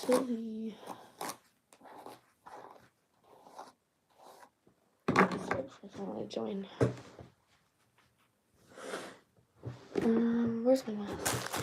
silly. I want to join. Where's my mask?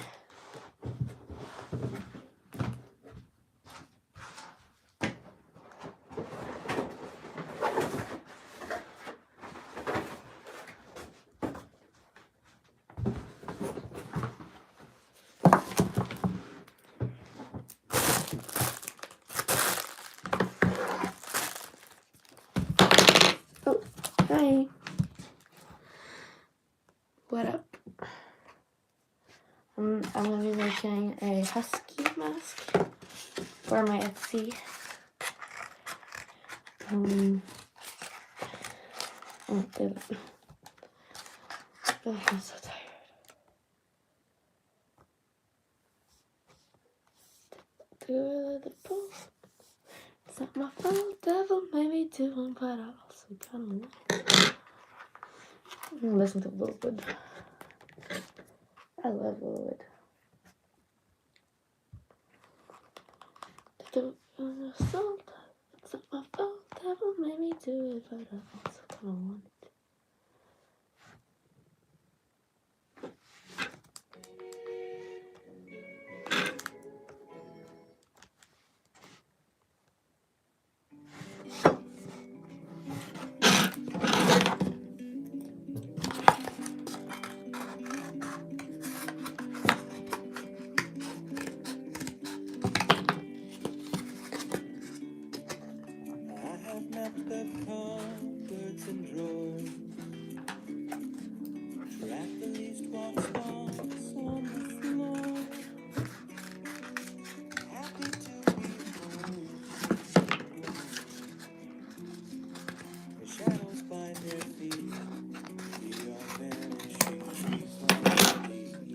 Oh, hi. What up? I'm gonna be making a husky mask for my Etsy. Oh, damn it. Oh, I'm so tired. The post. It's not my fault, devil made me do one, but I also kind of I'm gonna listen to Littlewood. I love Littlewood. It's not my fault, devil made me do it, but I also kind of want it.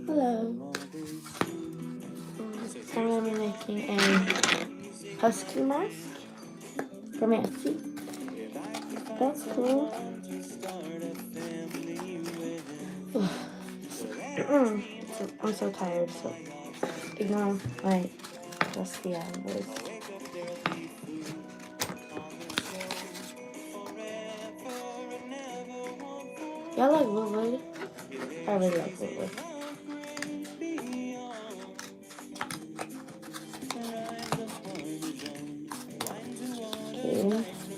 Hello. I'm going to be making a husky mask from Etsy. That's cool. I'm so tired, so ignore my dusty voice. Y'all like Littlewood? I really like Littlewood. Okay,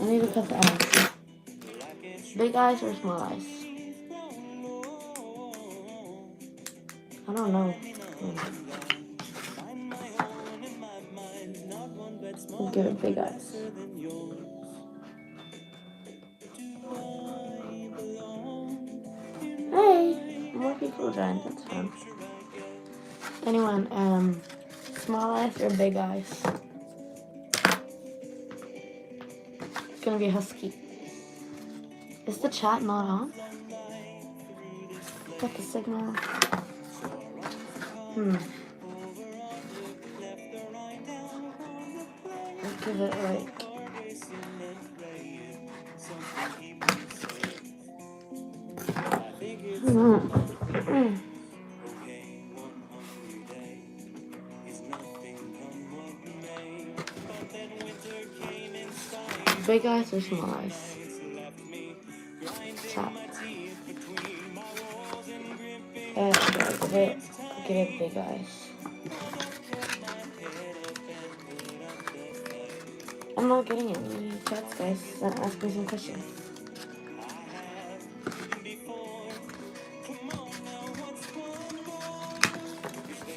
I need to cut the eyes. Big eyes or small eyes? I don't know. I'll give it big eyes. Hey, more people joined. That's fun. Anyone, small eyes or big eyes? It's gonna be a husky. Is the chat not on? Got the signal. Let's give it like. Big eyes or small eyes? Chat. Give it big eyes. I'm not getting any chats, guys. Ask me some questions.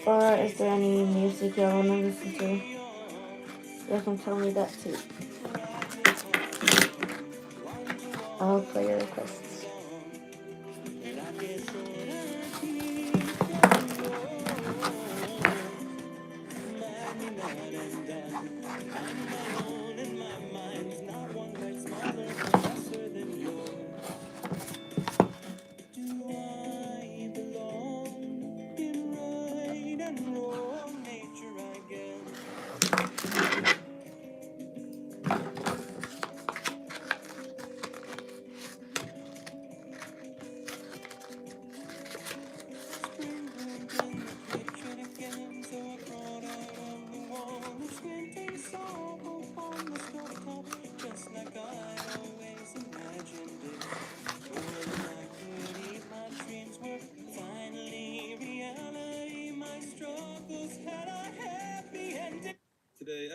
Or is there any music you want to listen to? You can tell me that too. I'll play your requests.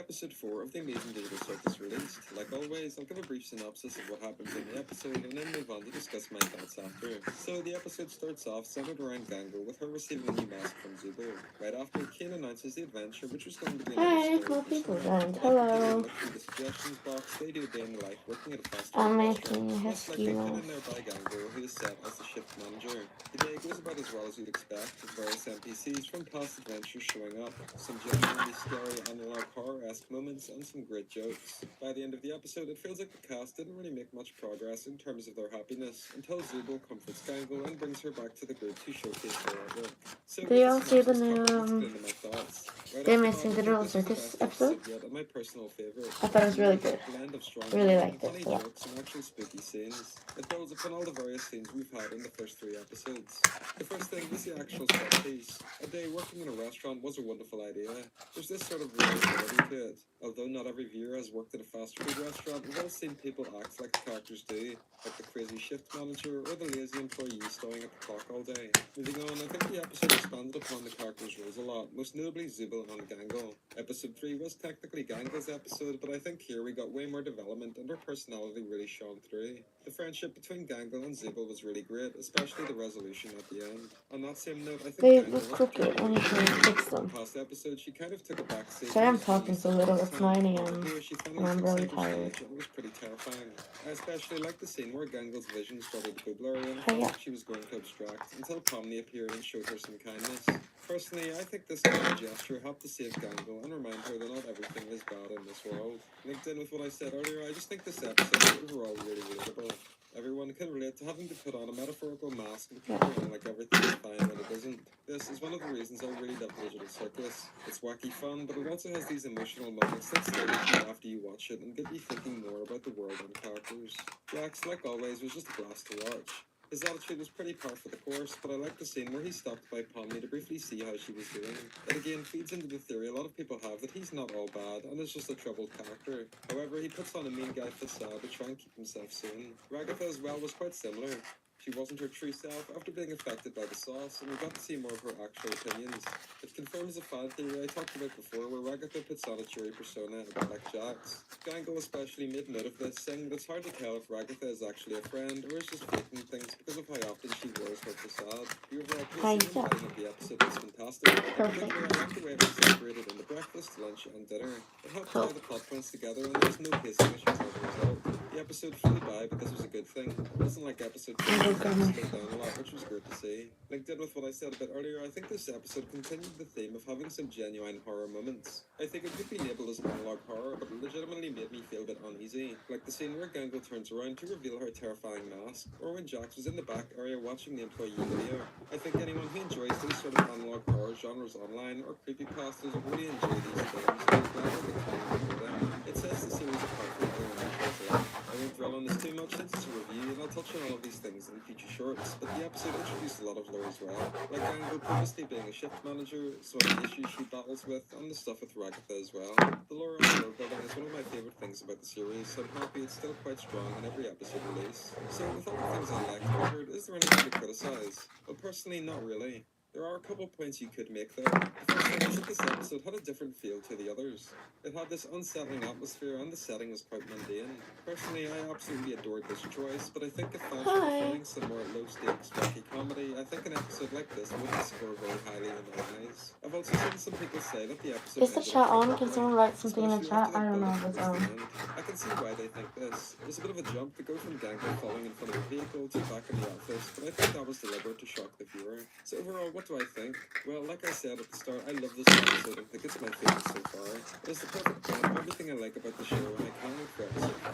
episode 4 of the Amazing Digital Circus released. Like always, I'll give a brief synopsis of what happens in the episode and then move on to discuss my thoughts after. So the episode starts off centered around Gangle, with her receiving a new mask from Zubo. Right after, Kane announces the adventure, which was going to be Hi, more people joined. Hello. Look through the suggestions box, they do a day in the life working at a fast food I'm restaurant. making a Most likely schema. put in there by Gangle, who is set as the shift manager. The day goes about as well as you'd expect, with various NPCs from past adventures showing up, some genuinely scary analog horror-esque moments, and some great jokes. By the end of the episode, it feels like the cast didn't really make much progress in terms of their happiness, until Zubo comforts Gangle and brings her back to the group to showcase her artwork. So Do you all see the synopsis new, topic, let's get into my thoughts. Right the off the Amazing bat, I think Digital this is the Circus best episode? yet, and my personal favorite. I thought it was really good. A blend of strong Really writing, liked it funny for that. jokes, and actually spooky scenes. It builds upon all the various scenes we've had in the first 3 episodes. The first thing was the actual set piece. A day working in a restaurant was a wonderful idea. There's this sort of relatability to it. Although not every viewer has worked at a fast food restaurant, we've all seen people act like the characters do, like the crazy shift manager or the lazy employee staying at the clock all day. Moving on, I think the episode expanded upon the characters' roles a lot, most notably Zubo and Gangle. Episode 3 was technically Gangle's episode, but I think here we got way more development and her personality really shone through. The friendship between Gangle and Zubo was really great, especially the resolution at the end. On that same note, I think They Gangle look was crooked and you can fix them. past episode, she kind of took a backseat. Sorry I'm talking so little, it's 9 AM Here she finally and I'm took really center tired. stage, and it was pretty terrifying. I especially liked the scene where Gangle's vision started to go blurry and I Oh, felt yeah. like she was going to abstract until Pomni appeared and showed her some kindness. Personally, I think this kind of gesture helped to save Gangle and remind her that not everything is bad in this world. Linked in with what I said earlier, I just think this episode is overall really relatable. Everyone can relate to having to put on a metaphorical mask and keep around like everything is fine when it isn't. This is one of the reasons I really love Digital Circus. It's wacky fun, but it also has these emotional moments that stay with you after you watch it and get you thinking more about the world and characters. Jax, like always, was just a blast to watch. His attitude was pretty par for the course, but I liked the scene where he stopped by Pomni to briefly see how she was doing. It again feeds into the theory a lot of people have that he's not all bad and is just a troubled character. However, he puts on a mean guy facade to try and keep himself sane. Ragatha as well was quite similar. She wasn't her true self after being affected by the sauce, and we got to see more of her actual opinions. It confirms a fan theory I talked about before, where Ragatha puts on a cheery persona a bit like Jax. Gangle especially made note of this, saying that it's hard to tell if Ragatha is actually a friend or is just faking things because of how often she wears her facade. The overall pacing and writing of the episode was fantastic. Perfect. Particularly, I liked the way it was separated into breakfast, lunch, and dinner. It helped tie the plot points together, and there was no pacing issues as a result. The episode flew by, but this was a good thing. It wasn't like episode 2 slowed down a lot, which was great to see. Linked in with what I said a bit earlier, I think this episode continued the theme of having some genuine horror moments. I think it could be labelled as analog horror, but it legitimately made me feel a bit uneasy. Like the scene where Gangle turns around to reveal her terrifying mask, or when Jax was in the back area watching the employee video. I think anyone who enjoys these sort of analog horror genres online or creepypastas will really enjoy these films, and I'm glad I could find them. It sets the series apart from everyone else alike. I won't dwell on this too much since it's a review, and I'll touch on all of these things in future shorts, but the episode introduced a lot of lore as well. Like Gangle previously being a shift manager, some of the issues she battles with, and the stuff with Ragatha as well. The lore and world building is one of my favourite things about the series, so I'm happy it's still quite strong in every episode release. So with all the things I liked covered, is there anything to criticise? Well, personally, not really. There are a couple points you could make though. The first thing is that this episode had a different feel to the others. It had this unsettling atmosphere and the setting was quite mundane. Personally, I absolutely adored this choice, but I think if fans were preferring some more low-stakes, wacky comedy, I think an episode like this wouldn't score very highly in my eyes. I've also seen some people say that the episode Is the chat on? Can someone write something in the chat? I don't know if it's on. I can see why they think this. It was a bit of a jump to go from Gangle falling in front of a vehicle to back in the office, but I think that was deliberate to shock the viewer. So overall, what do I think? Well, like I said at the start, I love this episode and think it's my favourite so far. It is the perfect blend of everything I like about the show, and I can't wait for episode 5.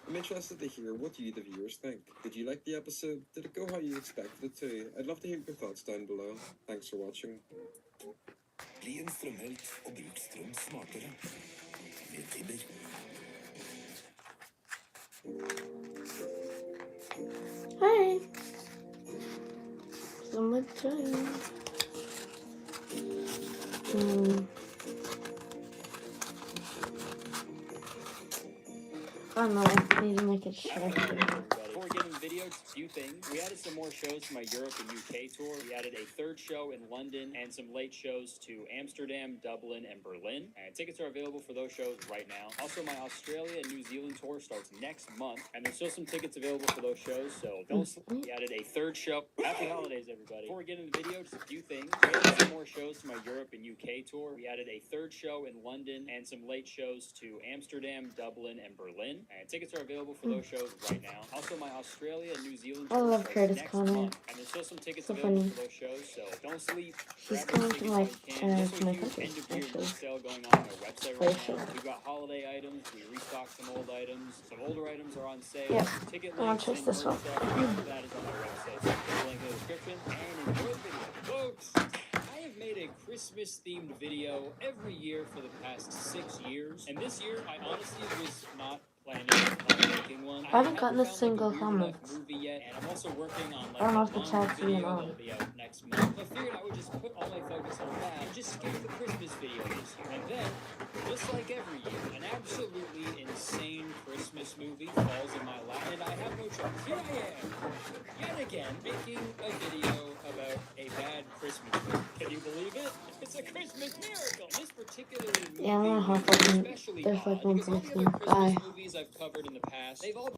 I'm interested to hear what you, the viewers, think. Did you like the episode? Did it go how you expected it to? I'd love to hear your thoughts down below. Thanks for watching. Bli en strømhelt og bruk strøm smartere. Med Tibber. Hi. Someone joined. I don't know. I need to make it shorter. Before getting video, just a few things. We added some more shows to my Europe and UK tour. We added a third show in London and some late shows to Amsterdam, Dublin, and Berlin. And tickets are available for those shows right now. Also, my Australia and New Zealand tour starts next month, and there's still some tickets available for those shows, so don't sleep. We added a third show. Happy holidays, everybody. Before we get into the video, just a few things. We added some more shows to my Europe and UK tour. We added a third show in London and some late shows to Amsterdam, Dublin, and Berlin. And tickets are available for those shows right now. Also, my Australia and New Zealand I tour love starts Curtis next Conner. month, and there's still some tickets So available funny. for those shows, so don't sleep. He's Grab coming those to tickets my while you can. There's a my huge country, end of year actually. sale going on our website right Actually. now. We've got holiday items. We restocked some old items. Some older items are on sale. Yep. Ticket I want links to and choose this merch one. stuff, all of that is on our website. So click the link in the description and enjoy the video. Folks, I have made a Christmas themed video every year for the past 6 years. And this year, I honestly was not planning on making one. I haven't gotten a found, single like, a weird comment. enough movie yet, and I'm also working on like I don't know a if the longer chat's even video on. that'll be out next month. I figured I would just put all my focus on that and just skip the Christmas video this year. And then, just like every year, an absolutely insane Christmas movie falls in my lap, and I have no choice. Here I am, yet again, making a video about a bad Christmas movie. Can you believe it? It's a Christmas miracle. This particular movie Yeah, I'm gonna hop is up and especially there's like odd one because all the person. other Christmas Bye. movies I've covered in the past, they've all